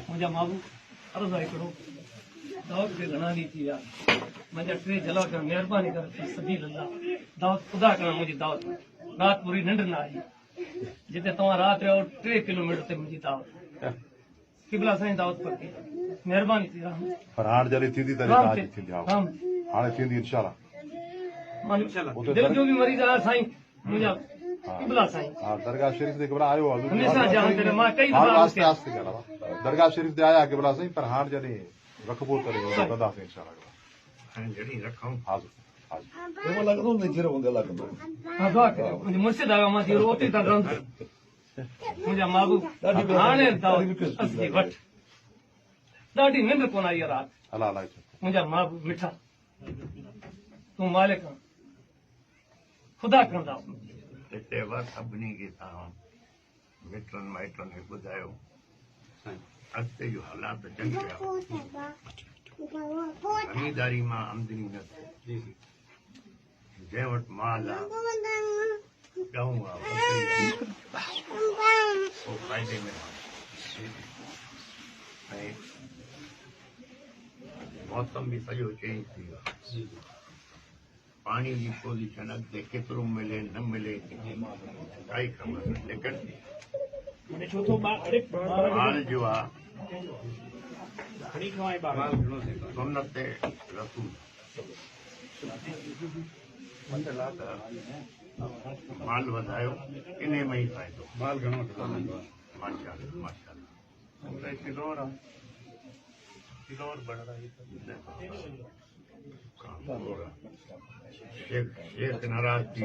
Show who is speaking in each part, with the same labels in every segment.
Speaker 1: मुझे माबू अर्ज आई करो दावत के घना दी थी यार मुझे ट्रे जला कर मेहरबानी कर सदी लल्ला दावत खुदा करा मुझे दावत रात पूरी निंड ना आई जिते तव्हां रात रहो 3 किलोमीटर ते मुझी दावत किबला साईं दावत पर मेहरबानी थी राम
Speaker 2: पर हाण जॾहिं थींदी तॾहिं
Speaker 1: राम
Speaker 2: तव्हांजी थींदी हाणे थींदी इंशाल्लाह
Speaker 1: दिल जो भी मरीज आहे साईं मुझा किबला साईं
Speaker 2: हाँ दरगाह शरीफ ते किबला आयो
Speaker 1: हमेशा जहां ते मां कई
Speaker 2: हाँ
Speaker 1: बार
Speaker 2: आस्ते आस्ते दरगाह शरीफ ते आया किबला साईं पर हाण जॾहिं रखबो करे कंदासीं इंशाल्लाह
Speaker 3: हाणे जॾहिं रखूं
Speaker 2: हाज़िर हाज़िर
Speaker 4: वो लगदो नहीं फिर होंगे लगदो
Speaker 1: हां दुआ करो मुझे मुर्शिद आयो मां थी रोटी ता रंद मुझा माबू हाणे दावत असली वठ ॾाढी निंड कोन आई रात
Speaker 2: अल्लाह अल्लाह
Speaker 1: मुझा माबू मिठा तू मालिक आहे खुदा कंदा
Speaker 3: हिते वर सभिनी खे तव्हां मिटनि माइटनि खे ॿुधायो अॻिते जो हालात चङा ख़रीदारी मां आमदनी न थिए जंहिं वटि माल आहे ॾऊं आहे पोइ फ़ाइदे में ऐं मौसम बि सॼो चेंज थी वियो आहे पानी की पोजीशन अॻिते केतिरो मिले न मिले काई ख़बर न लेकिन माल जो आहे सुन्नत रसूल माल वधायो इन में ई फ़ाइदो माल घणो माशाल्लाह माशाल्लाह किलोर बढ़ रहा है शेख नाराज थी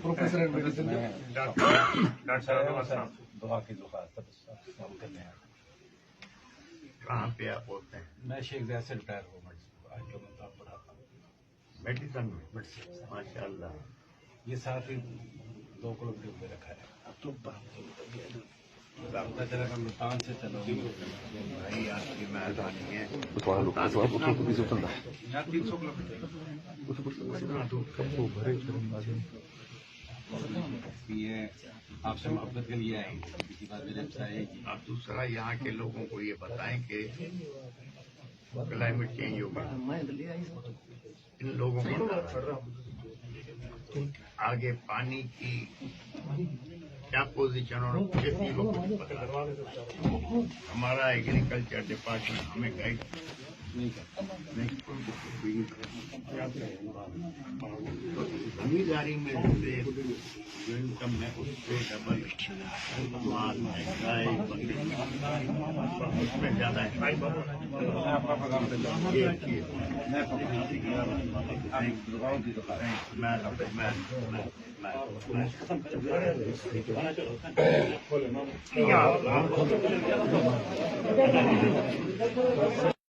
Speaker 4: प्रोफेसर इन मेडिसिन
Speaker 3: डॉक्टर साहब
Speaker 4: दुआ की दुआ सब करने हैं
Speaker 3: कहाँ पे आप होते हैं
Speaker 4: मैं शेख जैद से रिटायर हुआ मेडिसिन पढ़ाता हूँ
Speaker 3: मेडिसिन में माशाल्लाह
Speaker 4: ये साथ ही 2 किलोमीटर पे रखा है अब तो पता चला मैं मुल्तान से चलो
Speaker 3: भाई आपकी मेहरबानी है
Speaker 4: यहाँ 300 किलोमीटर ये आपसे मोहब्बत के लिए आएंगे किसी बात मेरे आएगी
Speaker 3: आप दूसरा यहाँ के लोगों को ये बताएं कि क्लाइमेट चेंज हो गया इन लोगों को आगे पानी की क्या पोजीशन और खेती लोगों को पता हमारा एग्रीकल्चर डिपार्टमेंट हमें गाइड जमींदारी में जो इनकम है उससे डबल माल गाय उसमें ज्यादा है मैं